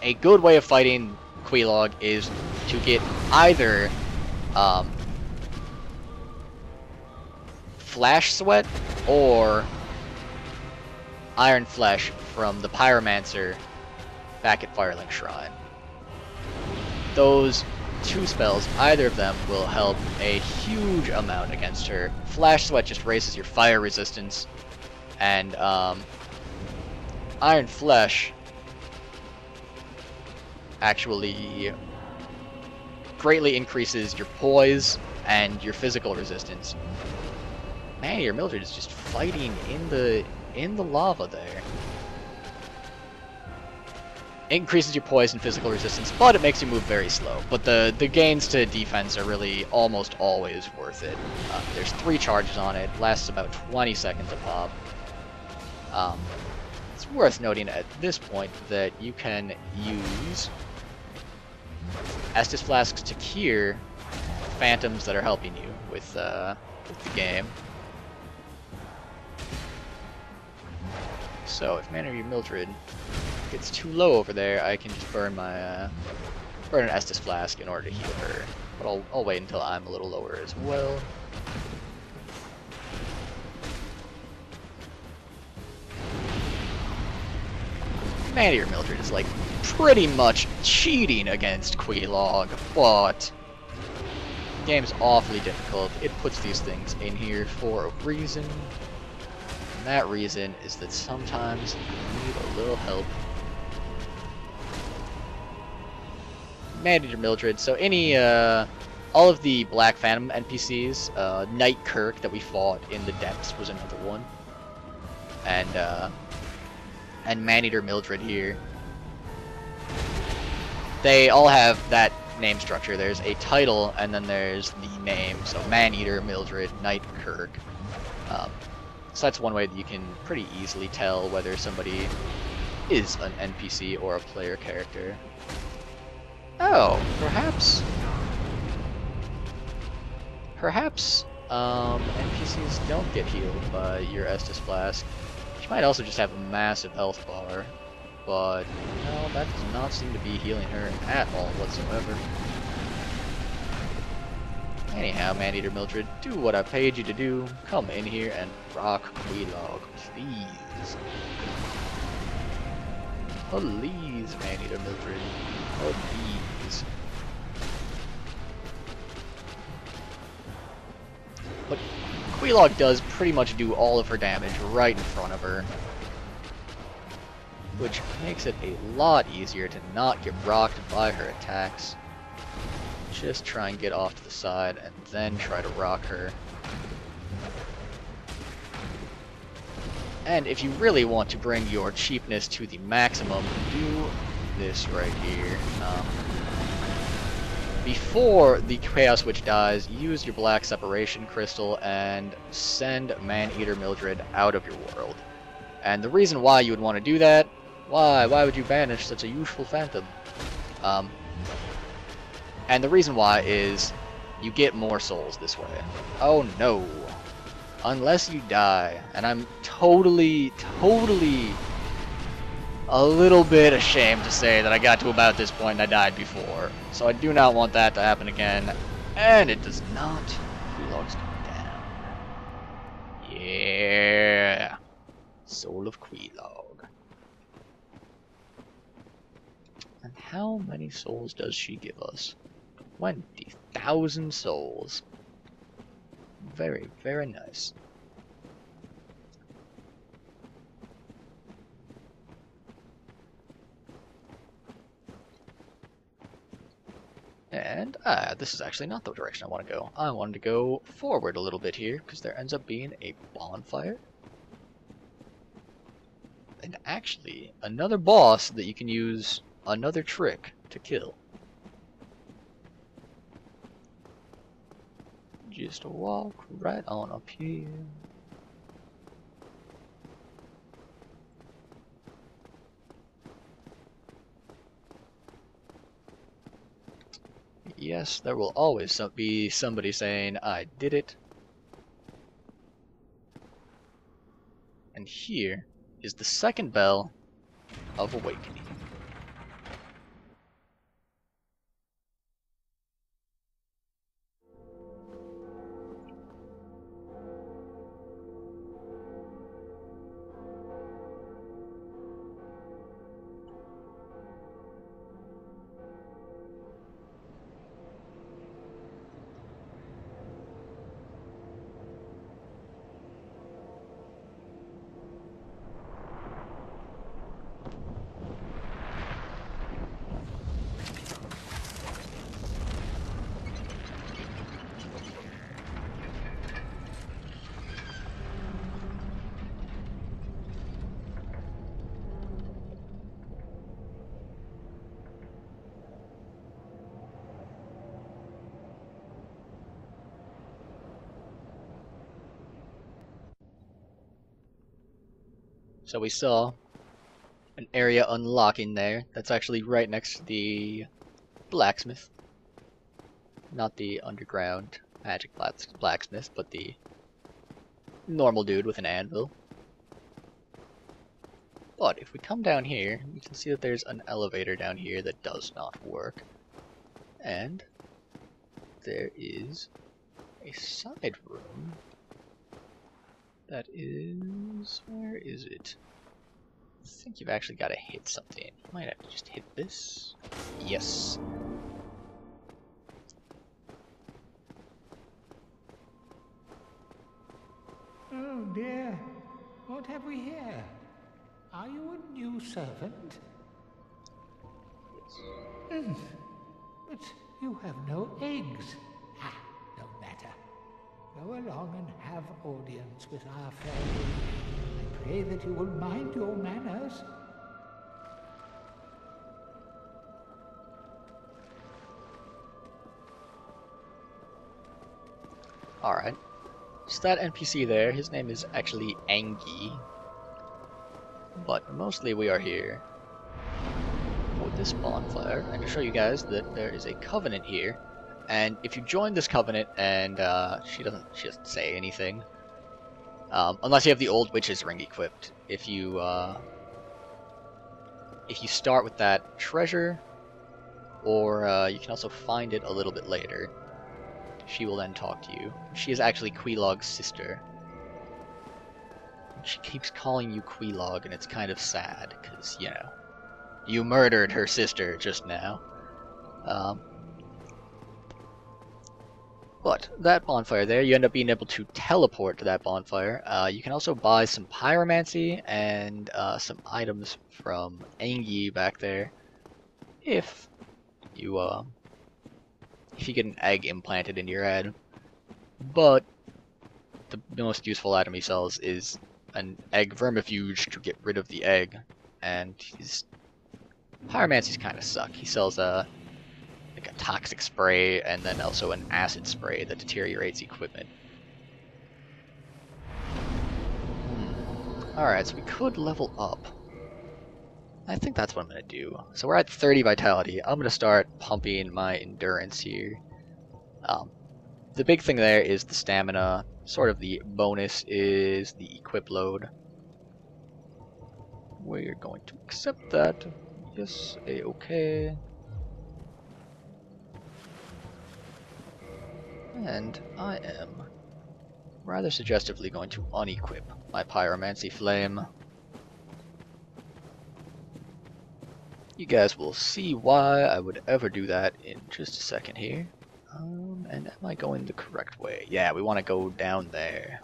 a good way of fighting Quelaag is to get either Flash Sweat or Iron Flesh from the Pyromancer back at Firelink Shrine. Those two spells, either of them will help a huge amount against her. Flash Sweat just raises your fire resistance, and Iron Flesh actually greatly increases your poise and your physical resistance. Man, your Mildred is just fighting in the lava there. It increases your poise and physical resistance, but it makes you move very slow. But the gains to defense are really almost always worth it. There's 3 charges on it, lasts about 20 seconds a pop. It's worth noting at this point that you can use Estus Flasks to cure phantoms that are helping you with the game. So if Mana Eater Mildred gets too low over there, I can just burn my burn an Estus Flask in order to heal her. But I'll wait until I'm a little lower as well. Mana Eater Mildred is like pretty much cheating against Quelaag, but the game's awfully difficult. It puts these things in here for a reason. And that reason is that sometimes you need a little help. Mana Eater Mildred, so any, all of the Black Phantom NPCs, Knight Kirk that we fought in the depths was another one. And Mana Eater Mildred here. They all have that name structure. There's a title, and then there's the name. So Man Eater Mildred, Knight Kirk. So that's one way that you can pretty easily tell whether somebody is an NPC or a player character. Oh, perhaps NPCs don't get healed by your Estus Flask. She might also just have a massive health bar, but no, that does not seem to be healing her at all whatsoever. Anyhow, Man Eater Mildred, do what I paid you to do. Come in here and rock Quelaag, please. Please, Man Eater Mildred. Please. But Quelaag does pretty much do all of her damage right in front of her, which makes it a lot easier to not get rocked by her attacks. Just try and get off to the side and then try to rock her. And if you really want to bring your cheapness to the maximum, do this right here. Before the Chaos Witch dies, use your Black Separation Crystal and send Man Eater Mildred out of your world. And the reason why you would want to do that, why would you banish such a useful phantom? And the reason why is you get more souls this way. Oh no. Unless you die. And I'm totally a little bit ashamed to say that I got to about this point and I died before. So I do not want that to happen again. And it does not. Quelaag's coming down. Yeah. Soul of Quelaag. And how many souls does she give us? 20,000 souls. Very, very nice. And, this is actually not the direction I want to go. I wanted to go forward a little bit here, because there ends up being a bonfire. And actually, another boss that you can use another trick to kill. Just walk right on up here. Yes, there will always be somebody saying, I did it. And here is the second bell of awakening. So we saw an area unlocking there. That's actually right next to the blacksmith. Not the underground magic blacksmith, but the normal dude with an anvil. But if we come down here, you can see that there's an elevator down here that does not work. And there is a side room that is... where is it? I think you've actually got to hit something. You might have to just hit this. Yes. Oh dear, what have we here? Are you a new servant? Yes. But you have no eggs. Ah, no matter. Go along and have audience with our fair lady. I pray that you will mind your manners. Alright. So that NPC there, his name is actually Angie. But mostly we are here for this bonfire, and to show you guys that there is a covenant here. And if you join this covenant, and she doesn't say anything, unless you have the old witch's ring equipped. If you start with that treasure, or you can also find it a little bit later, she will then talk to you. She is actually Quelaag's sister. She keeps calling you Quelaag, and it's kind of sad, because, you know, you murdered her sister just now. But that bonfire there, you end up being able to teleport to that bonfire. You can also buy some pyromancy and some items from Angie back there if you get an egg implanted into your head. But the most useful item he sells is an egg vermifuge to get rid of the egg, and his pyromancies kind of suck. He sells like a toxic spray and then also an acid spray that deteriorates equipment. Alright, so we could level up. I think that's what I'm going to do. So we're at 30 vitality. I'm going to start pumping my endurance here. The big thing there is the stamina. Sort of the bonus is the equip load. We're going to accept that. Yes, okay. And I am rather suggestively going to unequip my pyromancy flame. You guys will see why I would ever do that in just a second here. And am I going the correct way? Yeah, we want to go down there.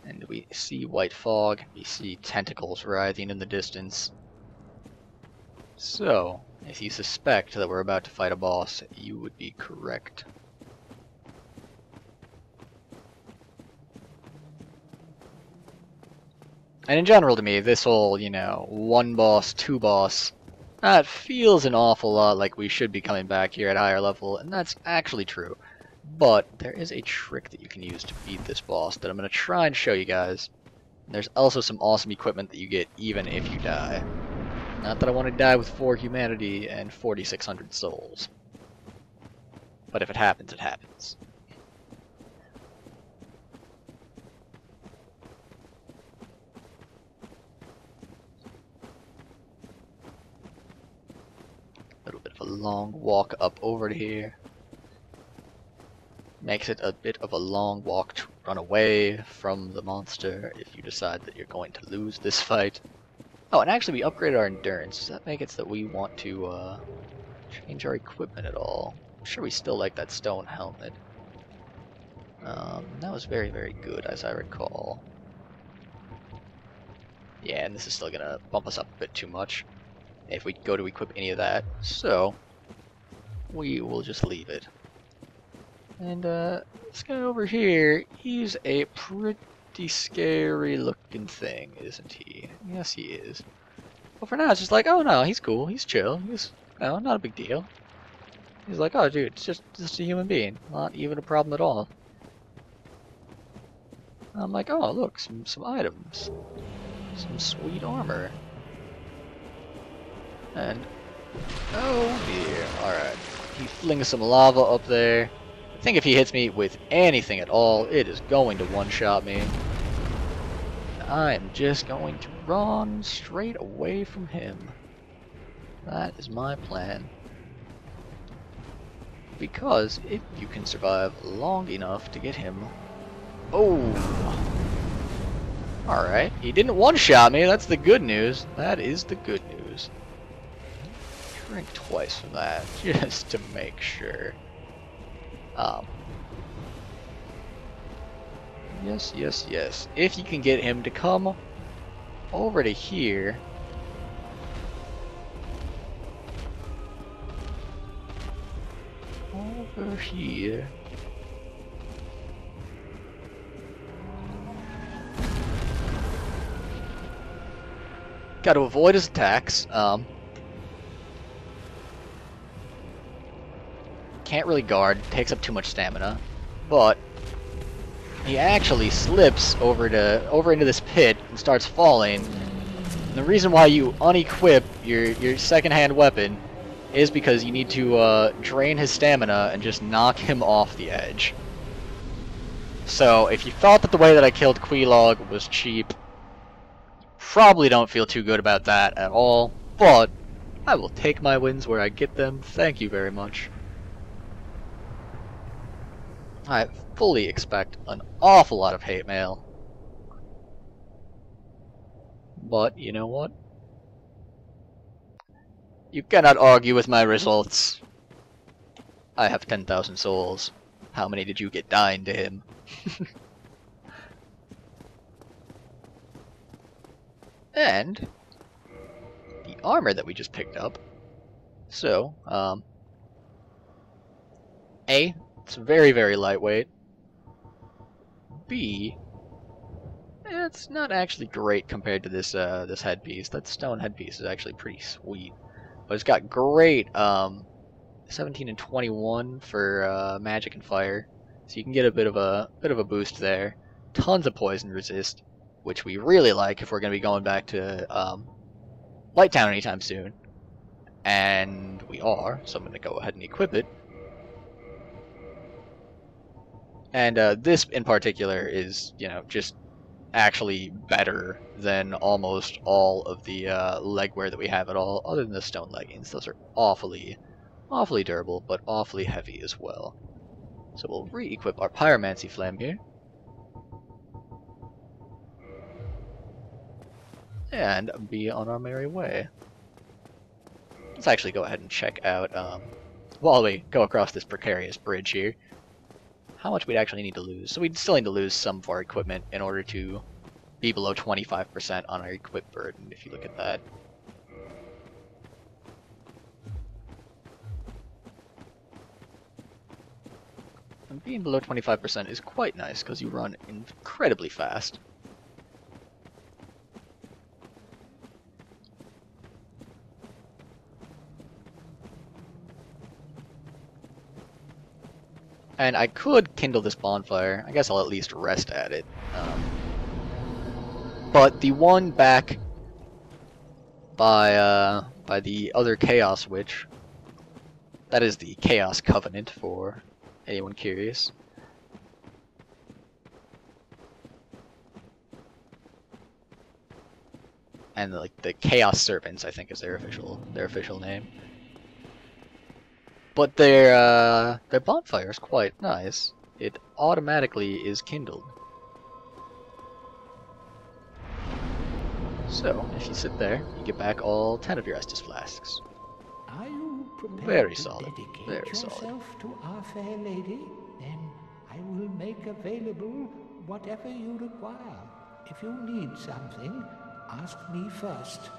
And we see white fog, we see tentacles writhing in the distance. So, if you suspect that we're about to fight a boss, you would be correct. And in general to me, this whole, you know, one boss, two boss, that feels an awful lot like we should be coming back here at higher level, and that's actually true. But there is a trick that you can use to beat this boss that I'm going to try and show you guys. There's also some awesome equipment that you get even if you die. Not that I want to die with 4 humanity and 4,600 souls. But if it happens, it happens. A little bit of a long walk up over to here. Makes it a bit of a long walk to run away from the monster if you decide that you're going to lose this fight. Oh, and actually we upgraded our endurance. Does that make it so that we want to change our equipment at all? I'm sure we still like that stone helmet. That was very, very good, as I recall. Yeah, and this is still going to bump us up a bit too much if we go to equip any of that. So, we will just leave it. And this guy over here, he's a pretty scary looking thing, isn't he? Yes, he is. But for now, it's just like, oh no, he's cool, he's chill, he's, no, not a big deal. He's like, oh dude, it's just a human being, not even a problem at all. I'm like, oh look, some items. Some sweet armor. And oh dear. Alright. He flings some lava up there. I think if he hits me with anything at all, it is going to one-shot me. I'm just going to run straight away from him. That is my plan. Because if you can survive long enough to get him... Oh! Alright, he didn't one-shot me, that's the good news. That is the good news. Drink twice for that, just to make sure. Yes, yes, yes. If you can get him to come over to here... Over here... Got to avoid his attacks. Can't really guard, takes up too much stamina, but he actually slips over into this pit and starts falling. And the reason why you unequip your second-hand weapon is because you need to drain his stamina and just knock him off the edge. So if you thought that the way that I killed Quelaag was cheap, probably don't feel too good about that at all, but I will take my wins where I get them. Thank you very much. I fully expect an awful lot of hate mail. But you know what? You cannot argue with my results. I have 10,000 souls. How many did you get dying to him? And the armor that we just picked up. So, A, it's very, very lightweight. B, it's not actually great compared to this this headpiece. That stone headpiece is actually pretty sweet. But it's got great 17 and 21 for magic and fire. So you can get a bit of a boost there. Tons of poison resist, which we really like if we're going to be going back to Light Town anytime soon. And we are, so I'm going to go ahead and equip it. And this in particular is, you know, just actually better than almost all of the legwear that we have at all, other than the stone leggings. Those are awfully durable, but awfully heavy as well. So we'll re-equip our pyromancy flame here. And be on our merry way. Let's actually go ahead and check out, while we go across this precarious bridge here, how much we'd actually need to lose. So we'd still need to lose some of our equipment in order to be below 25% on our equip burden, if you look at that. And being below 25% is quite nice, because you run incredibly fast. And I could kindle this bonfire. I guess I'll at least rest at it. But the one back by the other Chaos Witch, that is the Chaos Covenant for anyone curious. And like the Chaos Serpents, I think, is their official name. But their bonfire is quite nice. It automatically is kindled. So, if you sit there, you get back all 10 of your Estus flasks. Are you prepared Very to solid. dedicate Very yourself solid. to our fair lady? Then I will make available whatever you require. If you need something, ask me first.